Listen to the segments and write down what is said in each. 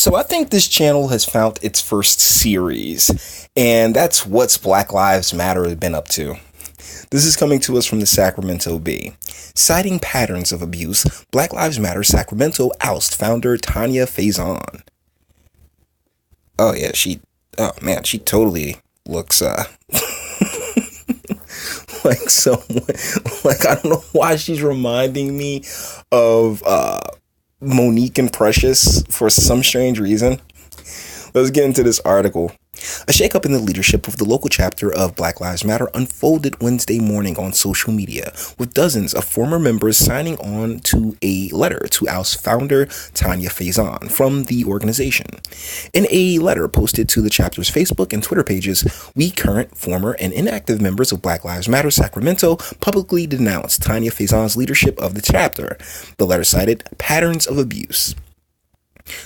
So I think this channel has found its first series, and that's what's Black Lives Matter has been up to. This is coming to us from the Sacramento Bee. Citing patterns of abuse, Black Lives Matter Sacramento oust founder Tanya Faison. Oh yeah, she totally looks like someone, like I don't know why she's reminding me of Monique and Precious for some strange reason. Let's get into this article. A shakeup in the leadership of the local chapter of Black Lives Matter unfolded Wednesday morning on social media, with dozens of former members signing on to a letter to oust founder Tanya Faison from the organization. In a letter posted to the chapter's Facebook and Twitter pages, we current, former, and inactive members of Black Lives Matter Sacramento publicly denounced Tanya Faison's leadership of the chapter. The letter cited patterns of abuse.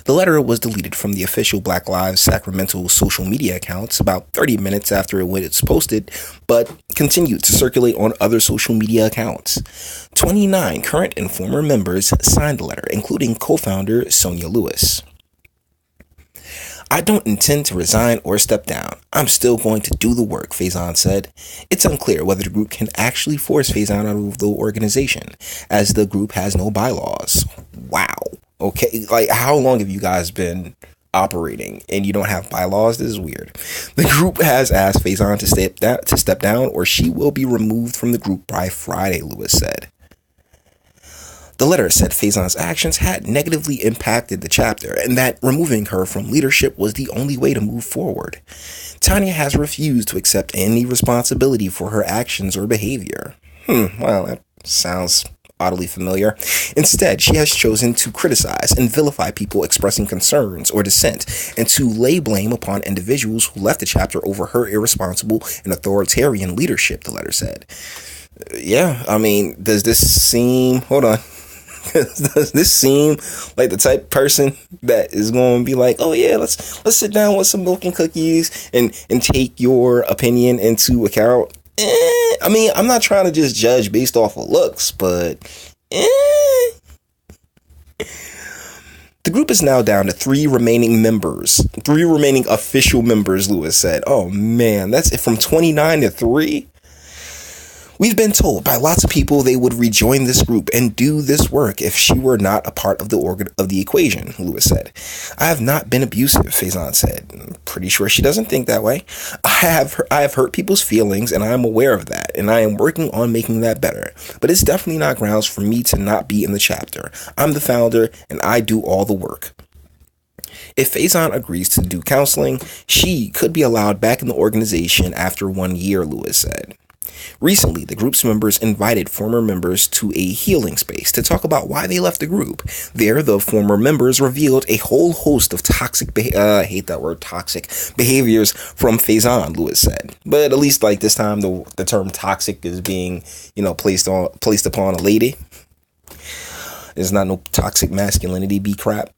The letter was deleted from the official Black Lives Sacramento social media accounts about 30 minutes after it was posted, but continued to circulate on other social media accounts. 29 current and former members signed the letter, including co-founder Sonia Lewis. I don't intend to resign or step down. I'm still going to do the work, Faison said. It's unclear whether the group can actually force Faison out of the organization, as the group has no bylaws. Wow. Okay, like how long have you guys been operating and you don't have bylaws? This is weird. The group has asked Faison to step down or she will be removed from the group by Friday, Lewis said. The letter said Faison's actions had negatively impacted the chapter and that removing her from leadership was the only way to move forward. Tanya has refused to accept any responsibility for her actions or behavior. Well, that sounds oddly familiar. Instead, she has chosen to criticize and vilify people expressing concerns or dissent and to lay blame upon individuals who left the chapter over her irresponsible and authoritarian leadership, the letter said. Yeah, I mean, does this seem like the type of person that is going to be like, oh yeah, let's sit down with some milk and cookies and take your opinion into account? I mean, I'm not trying to just judge based off of looks, but the group is now down to three remaining official members, Lewis said. Oh man, that's it, from 29 to 3. We've been told by lots of people they would rejoin this group and do this work if she were not a part of the equation, Lewis said. I have not been abusive, Faison said. I'm pretty sure she doesn't think that way. I have hurt people's feelings and I am aware of that and I am working on making that better. But it's definitely not grounds for me to not be in the chapter. I'm the founder and I do all the work. If Faison agrees to do counseling, she could be allowed back in the organization after 1 year, Lewis said. Recently, the group's members invited former members to a healing space to talk about why they left the group. There, the former members revealed a whole host of toxic behaviors from Faison, Lewis said. But at least like this time, the term toxic is being, placed upon a lady. There's not no toxic masculinity be crap.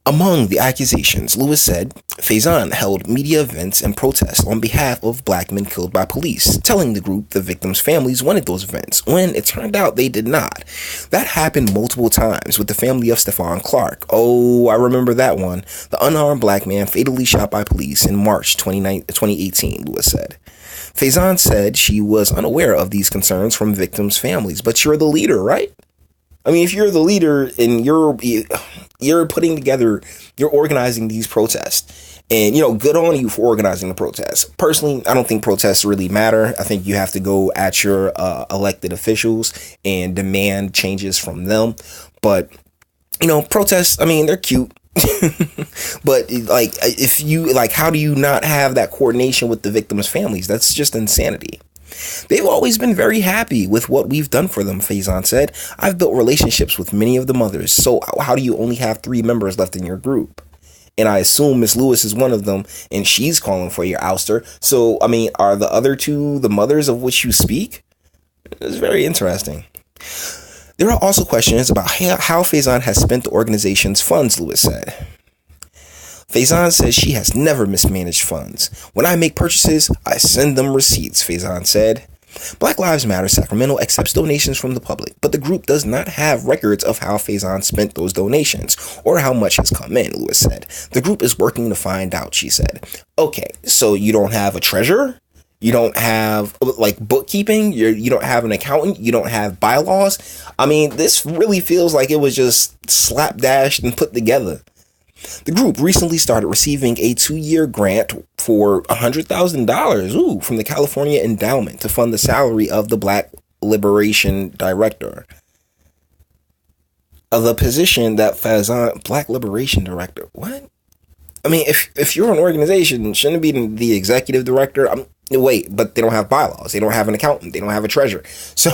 Among the accusations, Lewis said, Faison held media events and protests on behalf of black men killed by police, telling the group the victims' families wanted those events, when it turned out they did not. That happened multiple times with the family of Stephon Clark. Oh, I remember that one. The unarmed black man fatally shot by police in March 2018, Lewis said. Faison said she was unaware of these concerns from victims' families, but you're the leader, right? I mean, if you're the leader and you're putting together, you're organizing these protests, and, good on you for organizing the protests. Personally, I don't think protests really matter. I think you have to go at your elected officials and demand changes from them. But, protests, I mean, they're cute. But how do you not have that coordination with the victims' families? That's just insanity. They've always been very happy with what we've done for them, Faison said. I've built relationships with many of the mothers, so how do you only have 3 members left in your group? And I assume Miss Lewis is one of them, and she's calling for your ouster. So, I mean, are the other 2 the mothers of which you speak? It's very interesting. There are also questions about how Faison has spent the organization's funds, Lewis said. Faison says she has never mismanaged funds. When I make purchases, I send them receipts, Faison said. Black Lives Matter Sacramento accepts donations from the public, but the group does not have records of how Faison spent those donations or how much has come in, Lewis said. The group is working to find out, she said. Okay, so you don't have a treasurer? You don't have like bookkeeping. You don't have an accountant. You don't have bylaws. I mean, this really feels like it was just slapdashed and put together. The group recently started receiving a 2-year grant for $100,000 from the California Endowment to fund the salary of the Black Liberation Director. The position that Faison, Black Liberation Director, what? I mean, if you're an organization, shouldn't it be the executive director? Wait, but they don't have bylaws. They don't have an accountant. They don't have a treasurer. So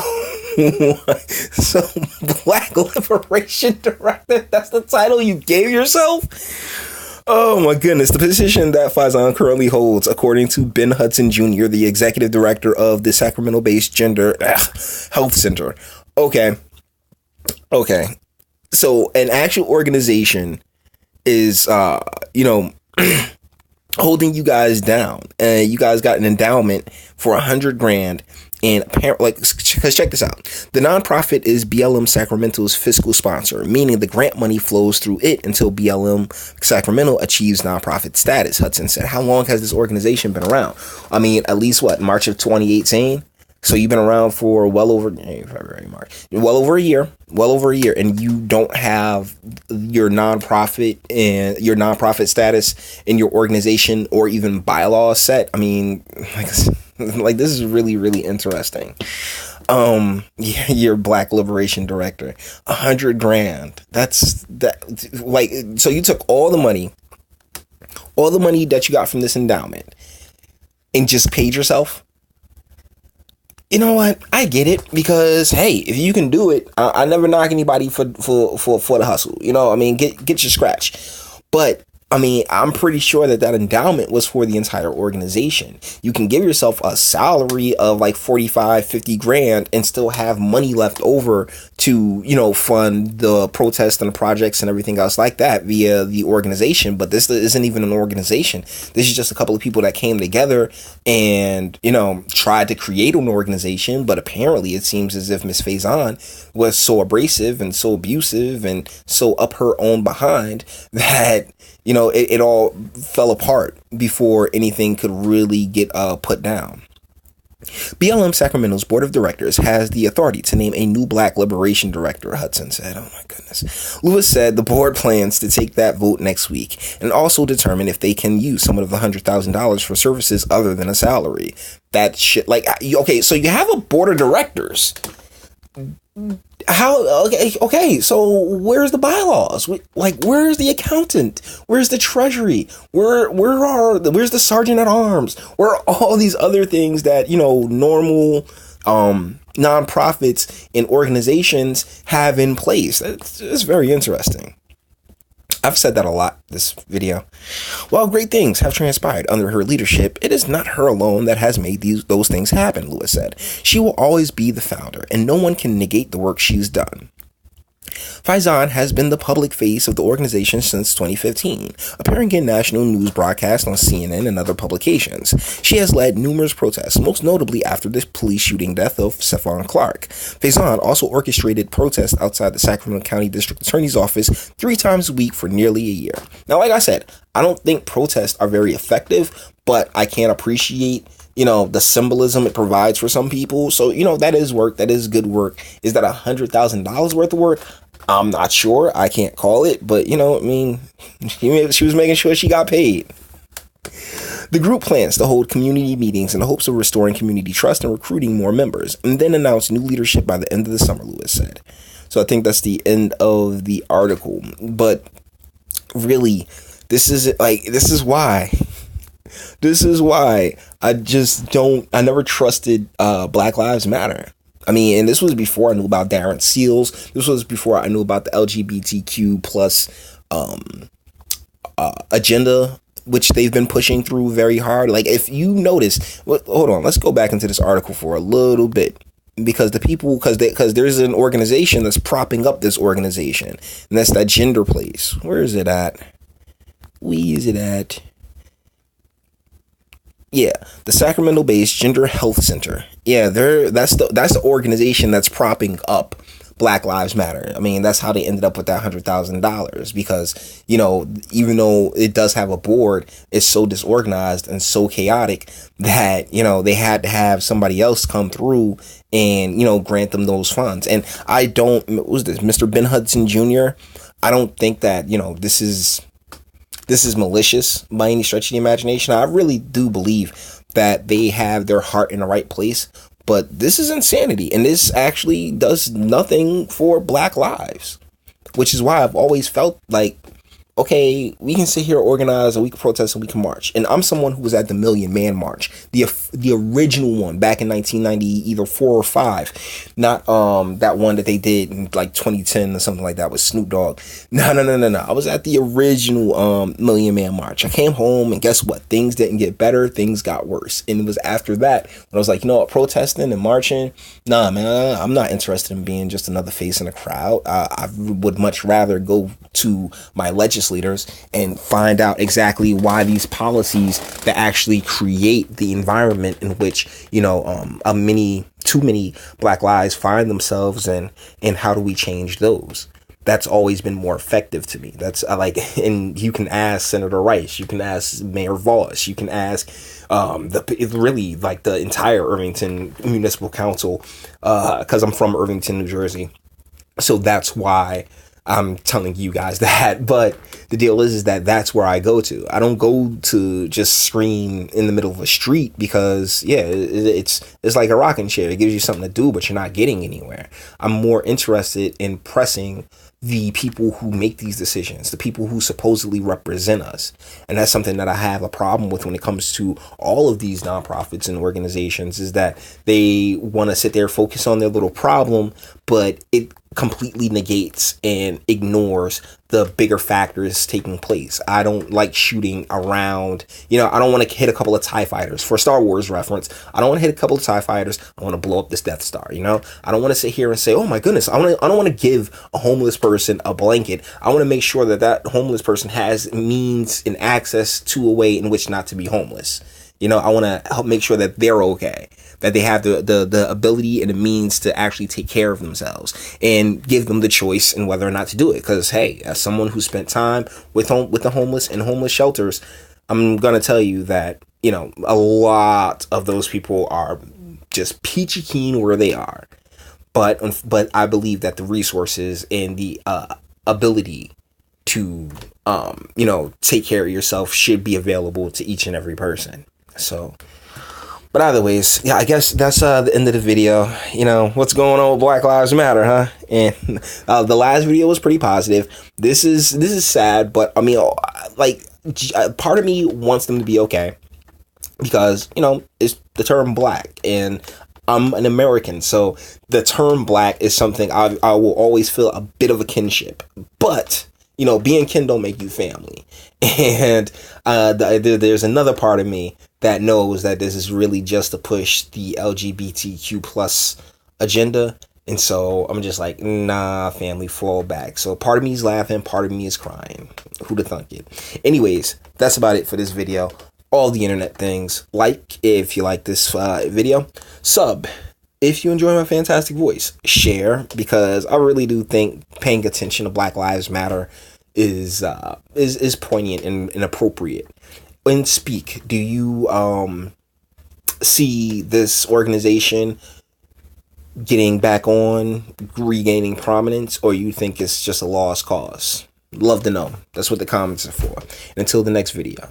Black Liberation Director, that's the title you gave yourself? Oh my goodness. The position that Faison currently holds, according to Ben Hudson Jr., the executive director of the Sacramento-based Gender Health Center. Okay. So an actual organization is, holding you guys down, and you guys got an endowment for $100,000. And apparently, because check this out, the nonprofit is BLM Sacramento's fiscal sponsor, meaning the grant money flows through it until BLM Sacramento achieves nonprofit status, Hudson said. How long has this organization been around? I mean, at least March of 2018. So you've been around for well over a year, and you don't have your nonprofit status in your organization or even bylaws set. I mean, like this is really, really interesting. Your Black Liberation Director, $100,000. That's that. Like, so you took all the money that you got from this endowment and just paid yourself. You know what? I get it, because hey, if you can do it, I never knock anybody for the hustle. You know, I mean, get your scratch. But I mean, I'm pretty sure that endowment was for the entire organization. You can give yourself a salary of like 45, 50 grand and still have money left over to, fund the protests and the projects and everything else like that via the organization. But this isn't even an organization. This is just a couple of people that came together and, tried to create an organization. But apparently it seems as if Miss Faison was so abrasive and so abusive and so up her own behind that it all fell apart before anything could really get put down. BLM Sacramento's board of directors has the authority to name a new Black Liberation Director, Hudson said. Oh my goodness. Lewis said the board plans to take that vote next week and also determine if they can use some of the $100,000 for services other than a salary. That shit, okay, so you have a board of directors. How? Okay. So where's the bylaws? Where's the accountant? Where's the treasury? Where's the sergeant at arms? Where are all these other things that normal nonprofits and organizations have in place? It's very interesting. I've said that a lot this video. While great things have transpired under her leadership, it is not her alone that has made those things happen, Lewis said. She will always be the founder, and no one can negate the work she's done. Faison has been the public face of the organization since 2015, appearing in national news broadcasts on CNN and other publications. She has led numerous protests, most notably after the police shooting death of Stephon Clark. Faison also orchestrated protests outside the Sacramento County District Attorney's office 3 times a week for nearly a year. Now, like I said, I don't think protests are very effective, but I can appreciate the symbolism it provides for some people. So, that is work. That is good work. Is that $100,000 worth of work? I'm not sure. I can't call it. But, she was making sure she got paid. The group plans to hold community meetings in the hopes of restoring community trust and recruiting more members, and then announce new leadership by the end of the summer, Lewis said. So I think that's the end of the article. But really, this is why I never trusted Black Lives Matter. I mean, and this was before I knew about Darren Seals. This was before I knew about the LGBTQ plus agenda, which they've been pushing through very hard. Like, if you notice, hold on, let's go back into this article for a little bit. Because because there's an organization that's propping up this organization, and that's that Gender Place. Where is it at? Yeah, the Sacramento-based Gender Health Center. Yeah, that's the organization that's propping up Black Lives Matter. I mean, that's how they ended up with that $100,000, because, you know, even though it does have a board, it's so disorganized and so chaotic that, you know, they had to have somebody else come through and, you know, grant them those funds. And I don't, what was this, Mr. Ben Hudson Jr.? I don't think that, you know, this is malicious by any stretch of the imagination. I really do believe that they have their heart in the right place, but this is insanity, and this actually does nothing for Black lives, which is why I've always felt like, okay, we can sit here, organize, and we can protest, and we can march. And I'm someone who was at the Million Man March, the original one back in 1990, either 4 or 5, not that one that they did in like 2010 or something like that with Snoop Dogg. No. I was at the original Million Man March. I came home, and guess what? Things didn't get better. Things got worse. And it was after that when I was like, you know what, protesting and marching, nah, man, I'm not interested in being just another face in a crowd. I would much rather go to my legislators and find out exactly why these policies that actually create the environment in which, you know, too many Black lives find themselves in, and how do we change those? That's always been more effective to me. That's like, and you can ask Senator Rice, you can ask Mayor Voss, you can ask really like the entire Irvington Municipal Council, because I'm from Irvington, New Jersey. So that's why I'm telling you guys that. But the deal is that that's where I go to. I don't go to just scream in the middle of a street, because yeah, it's like a rocking chair. It gives you something to do, but you're not getting anywhere. I'm more interested in pressing the people who make these decisions, the people who supposedly represent us. And that's something that I have a problem with when it comes to all of these nonprofits and organizations, is that they want to sit there, focus on their little problem, but it completely negates and ignores the bigger factors taking place. I don't like shooting around, you know, I don't want to hit a couple of TIE fighters. For Star Wars reference, I don't want to hit a couple of TIE fighters. I want to blow up this Death Star, you know? I don't want to sit here and say, oh my goodness, I don't want to give a homeless person a blanket. I want to make sure that that homeless person has means and access to a way in which not to be homeless. You know, I want to help make sure that they're okay, that they have the ability and the means to actually take care of themselves, and give them the choice in whether or not to do it. Because, hey, as someone who spent time with the homeless and homeless shelters, I'm going to tell you that, you know, a lot of those people are just peachy keen where they are. But I believe that the resources and the ability to, you know, take care of yourself should be available to each and every person. So, but either ways, yeah, I guess that's the end of the video. You know, what's going on with Black Lives Matter, huh? And the last video was pretty positive. This is sad, but I mean, like, part of me wants them to be okay, because, you know, it's the term Black, and I'm an American, so the term Black is something I will always feel a bit of a kinship. But, you know, being kin don't make you family. And there's another part of me that knows that this is really just to push the LGBTQ plus agenda. And so I'm just like, nah, family, fall back. So part of me is laughing, part of me is crying. Who'da thunk it? Anyways, that's about it for this video. All the internet things. Like if you like this video. Sub if you enjoy my fantastic voice. Share, because I really do think paying attention to Black Lives Matter is poignant and appropriate. And speak, do you see this organization getting back on, regaining prominence, or you think it's just a lost cause? Love to know. That's what the comments are for. And until the next video.